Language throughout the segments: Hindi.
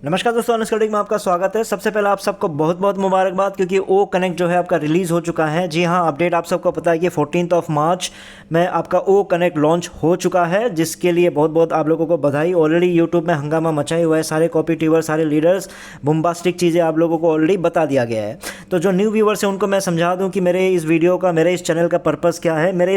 नमस्कार दोस्तों, अनस्कल्डिंग में आपका स्वागत है। सबसे पहले आप सबको बहुत बहुत मुबारकबाद, क्योंकि ओ कनेक्ट जो है आपका रिलीज़ हो चुका है। जी हाँ, अपडेट आप सबको पता है कि 14 मार्च में आपका ओ कनेक्ट लॉन्च हो चुका है, जिसके लिए बहुत बहुत आप लोगों को बधाई। ऑलरेडी यूट्यूब में हंगामा मचाए हुआ है, सारे कॉपी ट्यूबर, सारे लीडर्स, बुम्बास्टिक चीज़ें आप लोगों को ऑलरेडी बता दिया गया है। तो जो न्यू व्यूवर्स हैं उनको मैं समझा दूँ कि मेरे इस वीडियो का, मेरे इस चैनल का पर्पज़ क्या है। मेरे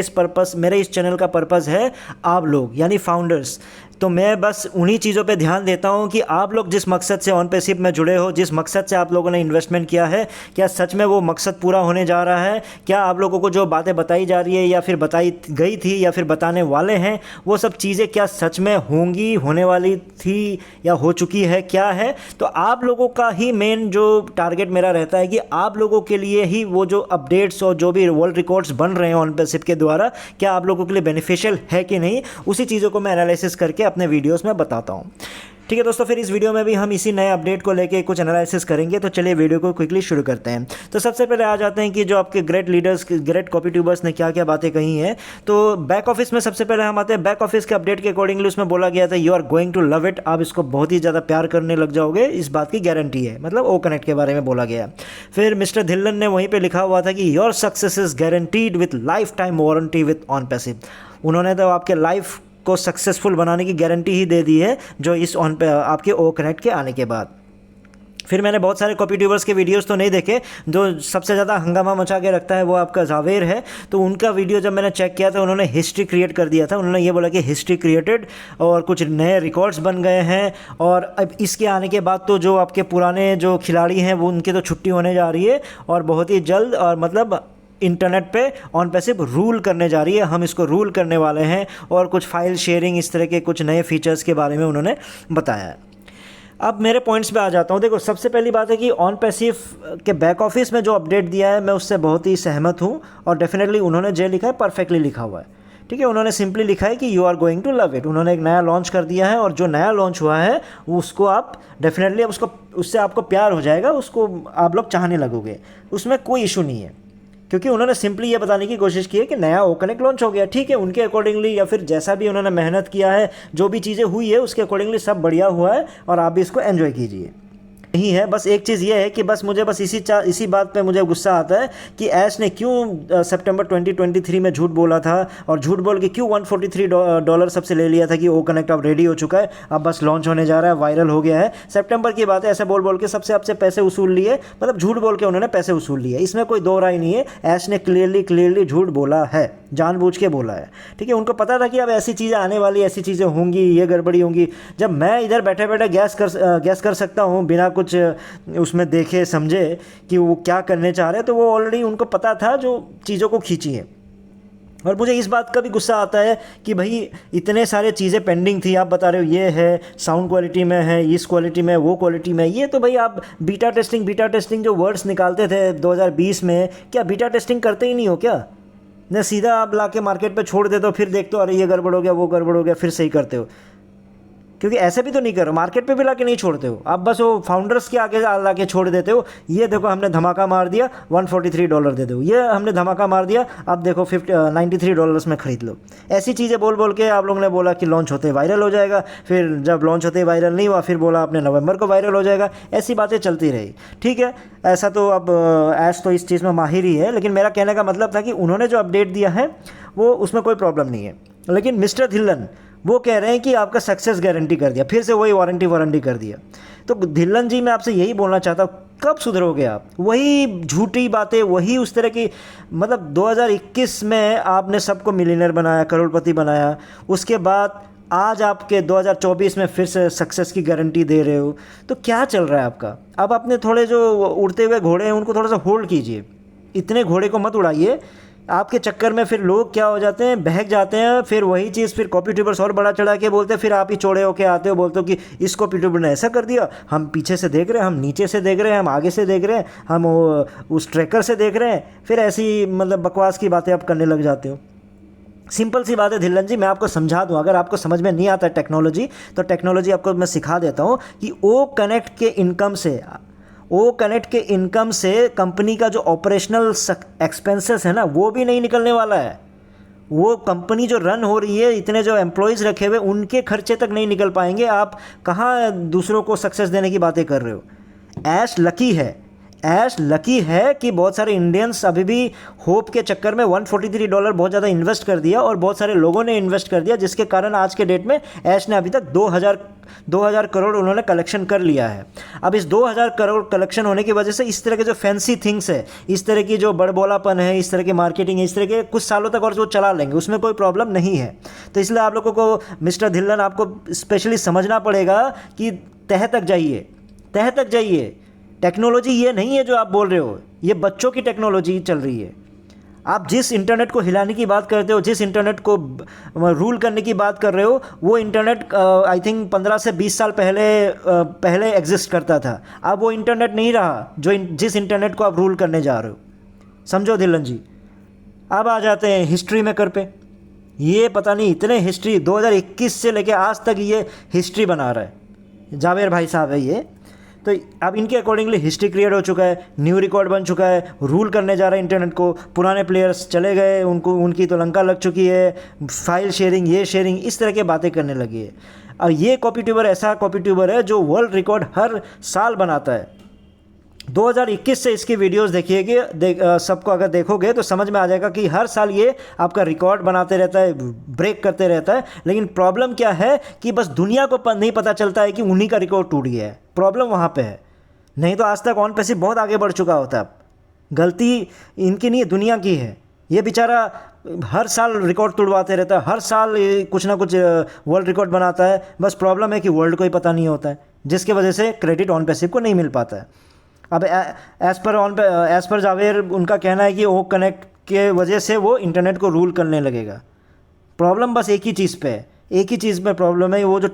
इस चैनल का पर्पज़ है आप लोग यानी फाउंडर्स। तो मैं बस उन्हीं चीज़ों पे ध्यान देता हूँ कि आप लोग जिस मकसद से ऑनपैसिव में जुड़े हो, जिस मकसद से आप लोगों ने इन्वेस्टमेंट किया है, क्या सच में वो मकसद पूरा होने जा रहा है? क्या आप लोगों को जो बातें बताई जा रही है या फिर बताई गई थी या फिर बताने वाले हैं, वो सब चीज़ें क्या सच में होंगी, होने वाली थी या हो चुकी है, क्या है? तो आप लोगों का ही मेन जो टारगेट मेरा रहता है कि आप लोगों के लिए ही वो जो अपडेट्स और जो भी वर्ल्ड रिकॉर्ड्स बन रहे हैं ऑनपैसिव के द्वारा, क्या आप लोगों के लिए बेनिफिशियल है कि नहीं, उसी चीज़ों को मैं एनालिसिस करके अपने वीडियोस में बताता हूँ। ठीक है दोस्तों, फिर इस वीडियो में भी हम इसी नए अपडेट को लेके कुछ एनालिसिस करेंगे। तो चलिए वीडियो को क्विकली शुरू करते हैं। तो सबसे पहले आ जाते हैं कि जो आपके great leaders, great copy tubers ने क्या क्या बातें कही हैं। तो बैक ऑफिस में सबसे पहले हम आते हैं। बैक ऑफिस के अपडेट के अकॉर्डिंगली उसमें बोला गया था, you are going to love it. आप इसको बहुत ही ज़्यादा प्यार करने लग जाओगे, इस बात की गारंटी है। मतलब ओ कनेक्ट के बारे में बोला गया। फिर मिस्टर धिल्लन ने वहीं पर लिखा हुआ था कि your success is guaranteed with life time warranty with OnPassive. उन्होंने तो आपके लाइफ को सक्सेसफुल बनाने की गारंटी ही दे दी है, जो इस ऑन पे आपके ओ कनेक्ट के आने के बाद। फिर मैंने बहुत सारे कॉपी ट्यूबर्स के वीडियोस तो नहीं देखे। जो सबसे ज़्यादा हंगामा मचा के रखता है वो आपका जावेर है। तो उनका वीडियो जब मैंने चेक किया तो उन्होंने हिस्ट्री क्रिएट कर दिया था। उन्होंने ये बोला कि हिस्ट्री क्रिएटेड और कुछ नए रिकॉर्ड्स बन गए हैं। और अब इसके आने के बाद तो जो आपके पुराने जो खिलाड़ी हैं वो उनकी तो छुट्टी होने जा रही है, और बहुत ही जल्द, और मतलब इंटरनेट पे ऑनपैसिव रूल करने जा रही है। हम इसको रूल करने वाले हैं। और कुछ फाइल शेयरिंग, इस तरह के कुछ नए फीचर्स के बारे में उन्होंने बताया है। अब मेरे पॉइंट्स पे आ जाता हूँ। देखो, सबसे पहली बात है कि ऑनपैसिव के बैक ऑफिस में जो अपडेट दिया है, मैं उससे बहुत ही सहमत हूँ। और डेफिनेटली उन्होंने जो लिखा है परफेक्टली लिखा हुआ है। ठीक है, उन्होंने सिंपली लिखा है कि you are going to love it. उन्होंने एक नया लॉन्च कर दिया है, और जो नया लॉन्च हुआ है उसको आप डेफिनेटली, उसको, उससे आपको प्यार हो जाएगा, उसको आप लोग चाहने लगोगे। उसमें कोई इशू नहीं है, क्योंकि उन्होंने सिंपली ये बताने की कोशिश की है कि नया ओ कनेक्ट लॉन्च हो गया। ठीक है, उनके अकॉर्डिंगली या फिर जैसा भी उन्होंने मेहनत किया है, जो भी चीज़ें हुई है उसके अकॉर्डिंगली सब बढ़िया हुआ है, और आप भी इसको एंजॉय कीजिए। नहीं है, बस एक चीज़ ये है कि बस मुझे बस इसी बात पे मुझे गुस्सा आता है कि ऐश ने क्यों सितंबर 2023 में झूठ बोला था, और झूठ बोल के क्यों $143 सबसे ले लिया था कि ओ कनेक्ट अब रेडी हो चुका है, अब बस लॉन्च होने जा रहा है, वायरल हो गया है। सितंबर की बात है, ऐसे बोल बोल के सबसे आपसे पैसे वसूल लिए, मतलब झूठ बोल के उन्होंने पैसे वसूल लिए। इसमें कोई दो राय नहीं है। ऐश ने क्लियरली झूठ बोला है, जानबूझ के बोला है। ठीक है, उनको पता था कि अब ऐसी चीज़ें आने वाली, ऐसी चीज़ें होंगी, ये गड़बड़ी होंगी। जब मैं इधर बैठे बैठे गैस कर सकता हूँ बिना कुछ उसमें देखे समझे कि वो क्या करने चाह रहे हैं, तो वो ऑलरेडी उनको पता था जो चीज़ों को खींची है। और मुझे इस बात का भी गुस्सा आता है कि भाई इतने सारे चीज़ें पेंडिंग थी, आप बता रहे हो ये है, साउंड क्वालिटी में है, इस क्वालिटी में, वो क्वालिटी में। ये तो भाई आप बीटा टेस्टिंग जो वर्ड्स निकालते थे 2020 में, क्या बीटा टेस्टिंग करते ही नहीं हो क्या? न सीधा आप ला के मार्केट पे छोड़ देते हो, फिर देखते हो अरे ये गड़बड़ हो गया, वो गड़बड़ हो गया, फिर सही करते हो। क्योंकि ऐसे भी तो नहीं करो, मार्केट पे भी ला के नहीं छोड़ते हो आप, बस वो फाउंडर्स के आगे ला के छोड़ देते हो। ये देखो हमने धमाका मार दिया, $143 दे दो, ये हमने धमाका मार दिया, अब देखो $93 में ख़रीद लो। ऐसी चीज़ें बोल बोल के आप लोगों ने बोला कि लॉन्च होते वायरल हो जाएगा। फिर जब लॉन्च होते वायरल नहीं हुआ, फिर बोला आपने नवंबर को वायरल हो जाएगा। ऐसी बातें चलती रही। ठीक है, ऐसा तो अब ऐश तो इस चीज़ में माहिर ही है, लेकिन मेरा कहने का मतलब था कि उन्होंने जो अपडेट दिया है वो, उसमें कोई प्रॉब्लम नहीं है। लेकिन मिस्टर धिल्लन वो कह रहे हैं कि आपका सक्सेस गारंटी कर दिया, फिर से वही वारंटी कर दिया। तो धिल्लन जी, मैं आपसे यही बोलना चाहता हूँ, कब सुधरोगे आप? वही झूठी बातें, वही उस तरह की, मतलब 2021 में आपने सबको मिलियनर बनाया, करोड़पति बनाया, उसके बाद आज आपके 2024 में फिर से सक्सेस की गारंटी दे रहे हो। तो क्या चल रहा है आपका? अब अपने थोड़े जो उड़ते हुए घोड़े हैं उनको थोड़ा सा होल्ड कीजिए, इतने घोड़े को मत उड़ाइए। आपके चक्कर में फिर लोग क्या हो जाते हैं, बहक जाते हैं। फिर वही चीज़ फिर कॉपी ट्यूबर्स और बड़ा चढ़ा के बोलते हैं, फिर आप ही चौड़े होके आते हो, बोलते हो कि इस कॉपी ट्यूबर ने ऐसा कर दिया, हम पीछे से देख रहे हैं, हम नीचे से देख रहे हैं, हम आगे से देख रहे हैं, हम उस ट्रैकर से देख रहे हैं। फिर ऐसी मतलब बकवास की बातें आप करने लग जाते हो। सिंपल सी बात है धिल्लन जी, मैं आपको समझा दूं, अगर आपको समझ में नहीं आता टेक्नोलॉजी, तो टेक्नोलॉजी आपको मैं सिखा देता हूं कि ओ कनेक्ट के इनकम से कंपनी का जो ऑपरेशनल एक्सपेंसेस है ना, वो भी नहीं निकलने वाला है। वो कंपनी जो रन हो रही है, इतने जो एम्प्लॉयज़ रखे हुए, उनके खर्चे तक नहीं निकल पाएंगे। आप कहाँ दूसरों को सक्सेस देने की बातें कर रहे हो। ऐश लकी है कि बहुत सारे इंडियंस अभी भी होप के चक्कर में $143 बहुत ज़्यादा इन्वेस्ट कर दिया, और बहुत सारे लोगों ने इन्वेस्ट कर दिया, जिसके कारण आज के डेट में ऐश ने अभी तक 2000 करोड़ उन्होंने कलेक्शन कर लिया है। अब इस 2000 करोड़ कलेक्शन होने की वजह से इस तरह के जो फैंसी थिंग्स है, इस तरह की जो बड़बोलापन है, इस तरह की मार्केटिंग है, इस तरह के कुछ सालों तक और जो चला लेंगे, उसमें कोई प्रॉब्लम नहीं है। तो इसलिए आप लोगों को मिस्टर धिल्लन, आपको स्पेशली समझना पड़ेगा कि तह तक जाइए। टेक्नोलॉजी ये नहीं है जो आप बोल रहे हो, ये बच्चों की टेक्नोलॉजी चल रही है। आप जिस इंटरनेट को हिलाने की बात करते हो, जिस इंटरनेट को रूल करने की बात कर रहे हो, वो इंटरनेट आई थिंक 15 से 20 साल पहले एग्जिस्ट करता था। अब वो इंटरनेट नहीं रहा जिस इंटरनेट को आप रूल करने जा रहे हो। समझो धिल्लन जी। अब आ जाते हैं हिस्ट्री मेकर पे। ये पता नहीं इतने हिस्ट्री 2021 से लेके आज तक ये हिस्ट्री बना रहा है। जावेर भाई साहब है ये। तो अब इनके अकॉर्डिंगली हिस्ट्री क्रिएट हो चुका है, न्यू रिकॉर्ड बन चुका है, रूल करने जा रहा है इंटरनेट को। पुराने प्लेयर्स चले गए, उनकी तो लंका लग चुकी है, फाइल शेयरिंग, ये शेयरिंग, इस तरह की बातें करने लगी है। और ये कॉपी ट्यूबर ऐसा कॉपी ट्यूबर है जो वर्ल्ड रिकॉर्ड हर साल बनाता है। 2021 से इसकी वीडियोस देखिएगा, सबको अगर देखोगे तो समझ में आ जाएगा कि हर साल ये आपका रिकॉर्ड बनाते रहता है, ब्रेक करते रहता है। लेकिन प्रॉब्लम क्या है कि बस दुनिया को नहीं पता चलता है कि उन्हीं का रिकॉर्ड टूट गया है। प्रॉब्लम वहाँ पे है, नहीं तो आज तक ऑन पैसिव बहुत आगे बढ़ चुका होता। अब गलती इनकी नहीं है, दुनिया की है। ये बेचारा हर साल रिकॉर्ड तोड़वाते रहता है, हर साल कुछ ना कुछ वर्ल्ड रिकॉर्ड बनाता है। बस प्रॉब्लम है कि वर्ल्ड को ही पता नहीं होता है, जिसकी वजह से क्रेडिट ऑन पैसिव को नहीं मिल पाता है। अब एज़ पर जावेर उनका कहना है कि ओ कनेक्ट के वजह से वो इंटरनेट को रूल करने लगेगा। प्रॉब्लम बस एक ही चीज़ पे है, एक ही चीज़ में प्रॉब्लम है। वो जो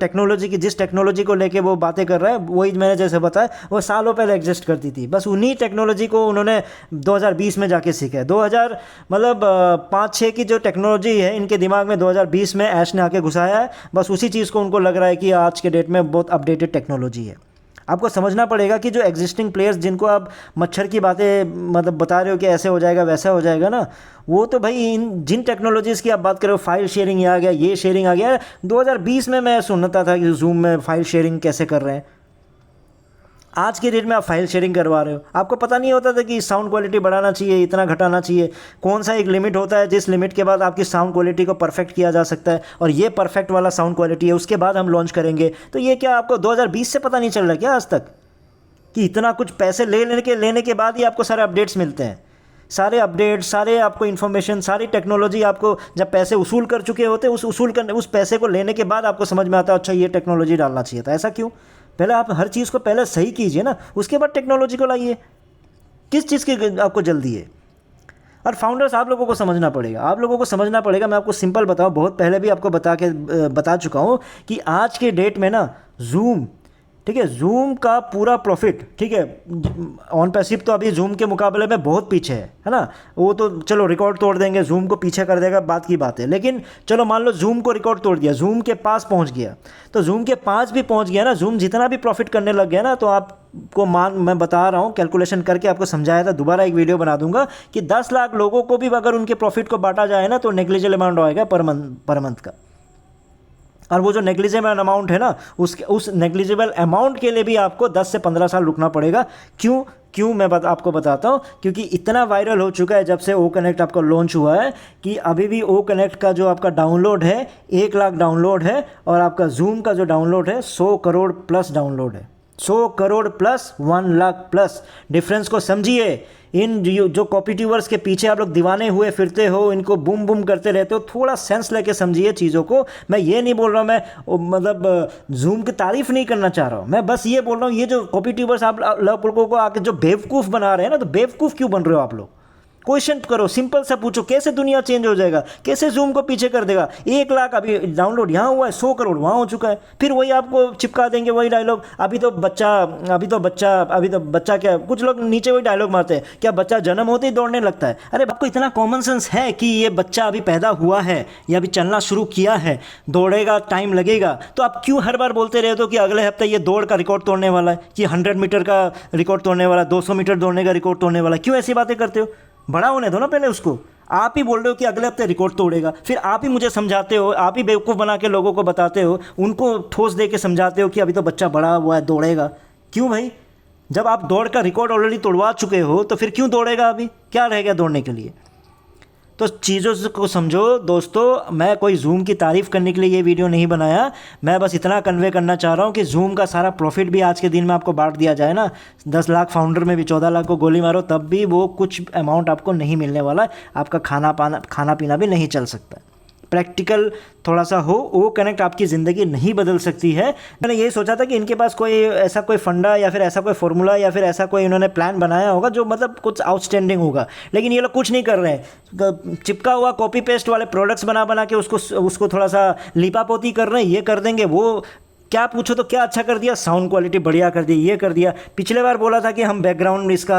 जिस टेक्नोलॉजी को लेके वो बातें कर रहा है, वही मैंने जैसे बताया, वो सालों पहले एग्जिस्ट करती थी। बस उन्हीं टेक्नोलॉजी को उन्होंने 2020 में जाके सीखा है। 2000 मतलब 5-6 की जो टेक्नोलॉजी है इनके दिमाग में 2020 में ऐश ने आके घुसाया है। बस उसी चीज़ को उनको लग रहा है कि आज के डेट में बहुत अपडेटेड टेक्नोलॉजी है। आपको समझना पड़ेगा कि जो एग्जिस्टिंग प्लेयर्स जिनको आप मच्छर की बातें मतलब बता रहे हो कि ऐसे हो जाएगा वैसा हो जाएगा ना, वो तो भाई जिन टेक्नोलॉजीज़ की आप बात कर रहे हो, फाइल शेयरिंग आ गया, ये शेयरिंग आ गया। 2020 में मैं सुनता था कि जूम में फाइल शेयरिंग कैसे कर रहे हैं। आज के डेट में आप फाइल शेयरिंग करवा रहे हो। आपको पता नहीं होता था कि साउंड क्वालिटी बढ़ाना चाहिए, इतना घटाना चाहिए, कौन सा एक लिमिट होता है जिस लिमिट के बाद आपकी साउंड क्वालिटी को परफेक्ट किया जा सकता है, और ये परफेक्ट वाला साउंड क्वालिटी है, उसके बाद हम लॉन्च करेंगे। तो ये क्या आपको 2020 से पता नहीं चल रहा क्या आज तक कि इतना कुछ पैसे लेने के बाद ही आपको सारे अपडेट्स मिलते हैं? सारे अपडेट, सारे आपको इन्फॉर्मेशन, सारी टेक्नोलॉजी आपको जब पैसे वसूल कर चुके होते हैं, उस पैसे को लेने के बाद आपको समझ में आता है अच्छा ये टेक्नोलॉजी डालना चाहिए था। ऐसा क्यों? पहले आप हर चीज़ को पहले सही कीजिए ना, उसके बाद टेक्नोलॉजी को लाइए। किस चीज़ की आपको जल्दी है? और फाउंडर्स आप लोगों को समझना पड़ेगा। मैं आपको सिंपल बताऊँ, बहुत पहले भी आपको बता चुका हूँ कि आज के डेट में ना जूम, ठीक है, जूम का पूरा प्रॉफिट, ठीक है, ऑन पैसिव तो अभी जूम के मुकाबले में बहुत पीछे है ना। वो तो चलो रिकॉर्ड तोड़ देंगे, जूम को पीछे कर देगा, बात की बात है। लेकिन चलो मान लो जूम को रिकॉर्ड तोड़ दिया, जूम के पास पहुंच गया, तो जूम के पास भी पहुंच गया ना, जूम जितना भी प्रॉफिट करने लग गया ना, तो आपको मैं बता रहा हूँ, कैलकुलेशन करके आपको समझाया था, दोबारा एक वीडियो बना दूंगा कि 10 लाख लोगों को भी अगर उनके प्रॉफिट को बांटा जाए ना, तो नेग्लिजिबल अमाउंट आएगा पर मंथ का। और वो जो नेग्लिजिबल अमाउंट है ना, उस नेग्लिजिबल अमाउंट के लिए भी आपको 10 से 15 साल रुकना पड़ेगा। क्यों मैं आपको बताता हूँ, क्योंकि इतना वायरल हो चुका है जब से ओ कनेक्ट आपका लॉन्च हुआ है कि अभी भी ओ कनेक्ट का जो आपका डाउनलोड है 1 लाख डाउनलोड है, और आपका जूम का जो डाउनलोड है 100 करोड़ प्लस डाउनलोड है। 100 crore plus 1 lakh plus. Difference को समझिए। इन जो कॉपी ट्यूबर्स के पीछे आप लोग दीवाने हुए फिरते हो, इनको बूम बूम करते रहते हो, थोड़ा सेंस लेके समझिए चीज़ों को। मैं ये नहीं बोल रहा हूँ, मैं मतलब जूम की तारीफ नहीं करना चाह रहा हूँ, मैं बस ये बोल रहा हूँ ये जो कॉपी ट्यूबर्स आप लोगों को आके जो बेवकूफ़ बना रहे हैं ना, तो बेवकूफ़ क्यों बन रहे हो आप लोग? क्वेश्चन करो, सिंपल सा पूछो, कैसे दुनिया चेंज हो जाएगा, कैसे जूम को पीछे कर देगा। 1 लाख अभी डाउनलोड यहाँ हुआ है, 100 करोड़ वहाँ हो चुका है, फिर वही आपको चिपका देंगे, वही डायलॉग। अभी तो बच्चा क्या, कुछ लोग नीचे वही डायलॉग मारते हैं, क्या बच्चा जन्म होते ही दौड़ने लगता है? अरे आपको इतना कॉमन सेंस है कि ये बच्चा अभी पैदा हुआ है या अभी चलना शुरू किया है, दौड़ेगा, टाइम लगेगा, तो आप क्यों हर बार बोलते रहते हो कि अगले हफ्ते ये दौड़ का रिकॉर्ड तोड़ने वाला है, कि 100 मीटर का रिकॉर्ड तोड़ने वाला, 200 मीटर दौड़ने का रिकॉर्ड तोड़ने वाला? क्यों ऐसी बातें करते हो? बड़ा होने दो ना पहले उसको। आप ही बोल रहे हो कि अगले हफ्ते रिकॉर्ड तोड़ेगा, फिर आप ही मुझे समझाते हो, आप ही बेवकूफ़ बना के लोगों को बताते हो, उनको ठोस दे के समझाते हो कि अभी तो बच्चा बड़ा हुआ है दौड़ेगा। क्यों भाई? जब आप दौड़ का रिकॉर्ड ऑलरेडी तोड़वा चुके हो तो फिर क्यों दौड़ेगा? अभी क्या रह गया दौड़ने के लिए? तो चीज़ों को समझो दोस्तों। मैं कोई जूम की तारीफ़ करने के लिए ये वीडियो नहीं बनाया, मैं बस इतना कन्वे करना चाह रहा हूँ कि जूम का सारा प्रॉफिट भी आज के दिन में आपको बांट दिया जाए ना, 10 लाख फाउंडर में भी 14 लाख को गोली मारो तब भी वो कुछ अमाउंट आपको नहीं मिलने वाला है, आपका खाना पीना भी नहीं चल सकता। प्रैक्टिकल थोड़ा सा हो, वो कनेक्ट आपकी ज़िंदगी नहीं बदल सकती है। मैंने यही सोचा था कि इनके पास कोई ऐसा कोई फंडा या फिर ऐसा कोई फॉर्मूला या फिर ऐसा कोई इन्होंने प्लान बनाया होगा जो मतलब कुछ आउटस्टैंडिंग होगा, लेकिन ये लोग कुछ नहीं कर रहे हैं। चिपका हुआ कॉपी पेस्ट वाले प्रोडक्ट्स बना के उसको थोड़ा सा लिपापोती कर रहे हैं। ये कर देंगे, वो क्या पूछो तो क्या अच्छा कर दिया, साउंड क्वालिटी बढ़िया कर दी, ये कर दिया। पिछले बार बोला था कि हम बैकग्राउंड इसका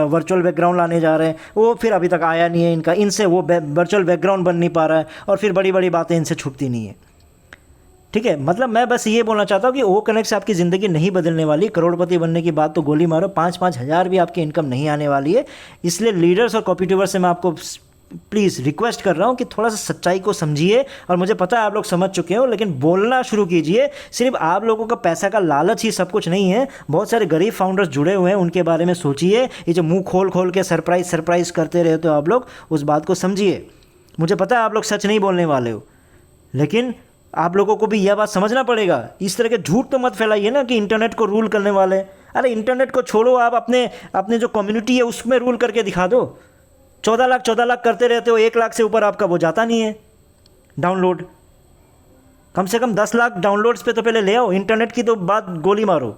वर्चुअल बैकग्राउंड लाने जा रहे हैं, वो फिर अभी तक आया नहीं है इनका, इनसे वो वर्चुअल बैकग्राउंड बन नहीं पा रहा है, और फिर बड़ी बड़ी बातें इनसे छूटती नहीं है। ठीक है, मतलब मैं बस ये बोलना चाहता हूँ कि ओ कनेक्ट से आपकी ज़िंदगी नहीं बदलने वाली। करोड़पति बनने की बात तो गोली मारो, 5-5 हज़ार भी आपकी इनकम नहीं आने वाली है। इसलिए लीडर्स और कॉपी ट्यूबर्स से मैं आपको प्लीज़ रिक्वेस्ट कर रहा हूँ कि थोड़ा सा सच्चाई को समझिए। और मुझे पता है आप लोग समझ चुके हो, लेकिन बोलना शुरू कीजिए। सिर्फ आप लोगों का पैसा का लालच ही सब कुछ नहीं है, बहुत सारे गरीब फाउंडर्स जुड़े हुए हैं, उनके बारे में सोचिए। ये जो मुंह खोल खोल के सरप्राइज करते रहते हो आप लोग, उस बात को समझिए। मुझे पता है आप लोग सच नहीं बोलने वाले हो, लेकिन आप लोगों को भी यह बात समझना पड़ेगा। इस तरह के झूठ तो मत फैलाइए ना कि इंटरनेट को रूल करने वाले। अरे इंटरनेट को छोड़ो, आप अपने जो कम्युनिटी है उसमें रूल करके दिखा दो। 14 लाख करते रहते हो, 1 लाख से ऊपर आपका वो जाता नहीं है डाउनलोड। कम से कम 10 लाख डाउनलोड्स पे तो पहले ले आओ। इंटरनेट की तो बात गोली मारो,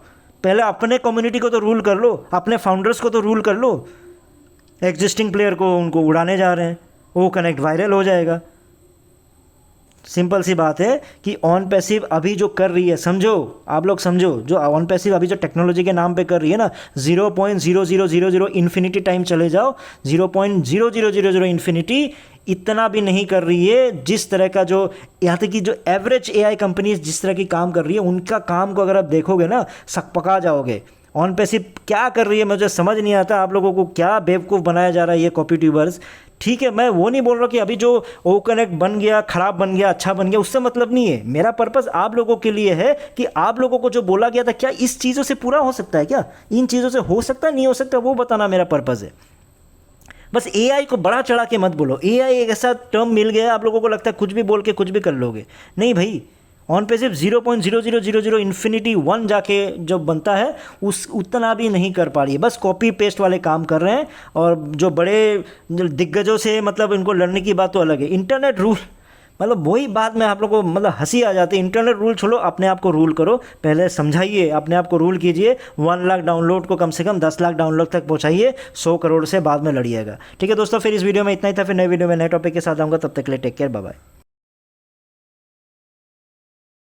पहले अपने कम्युनिटी को तो रूल कर लो, अपने फाउंडर्स को तो रूल कर लो। एग्जिस्टिंग प्लेयर को उनको उड़ाने जा रहे हैं, वो कनेक्ट वायरल हो जाएगा। सिंपल सी बात है कि ऑन पैसिव अभी जो कर रही है, समझो आप लोग समझो, जो ऑन पैसिव अभी जो टेक्नोलॉजी के नाम पे कर रही है ना, 0.0000 इन्फिनिटी टाइम चले जाओ, 0.0000 इन्फिनिटी, इतना भी नहीं कर रही है। जिस तरह का जो यहाँ तक कि जो एवरेज एआई कंपनीज जिस तरह की काम कर रही है, उनका काम को अगर आप देखोगे ना, सकपका जाओगे। ऑन पैसिव क्या कर रही है मुझे समझ नहीं आता। आप लोगों को क्या बेवकूफ़ बनाया जा रहा है ये कॉपी ट्यूबर्स। ठीक है, मैं वो नहीं बोल रहा कि अभी जो ओ कनेक्ट बन गया, ख़राब बन गया, अच्छा बन गया, उससे मतलब नहीं है। मेरा पर्पस आप लोगों के लिए है कि आप लोगों को जो बोला गया था, क्या इस चीज़ों से पूरा हो सकता है, क्या इन चीज़ों से हो सकता है, नहीं हो सकता, वो बताना मेरा पर्पस है। बस एआई को बड़ा चढ़ा के मत बोलो। एआई एक ऐसा टर्म मिल गया, आप लोगों को लगता है कुछ भी बोल के कुछ भी कर लोगे। नहीं भाई, ऑन पे सिर्फ 0.0000 इन्फिनिटी 1 जाके जो बनता है उस उतना भी नहीं कर पा रही है। बस कॉपी पेस्ट वाले काम कर रहे हैं, और जो बड़े दिग्गजों से मतलब इनको लड़ने की बात तो अलग है। इंटरनेट रूल, मतलब वही बात में आप लोगों को मतलब हंसी आ जाती है। इंटरनेट रूल छोड़ो, अपने आप को रूल करो। पहले समझाइए, अपने आप को रूल कीजिए। 1 लाख डाउनलोड को कम से कम 10 लाख डाउनलोड तक पहुंचाइए, 100 करोड़ से बाद में लड़िएगा। ठीक है दोस्तों, फिर इस वीडियो में इतना ही था। फिर नए वीडियो में नए टॉपिक के साथ आऊँगा, तब तक के लिए टेक केयर, बाय बाय।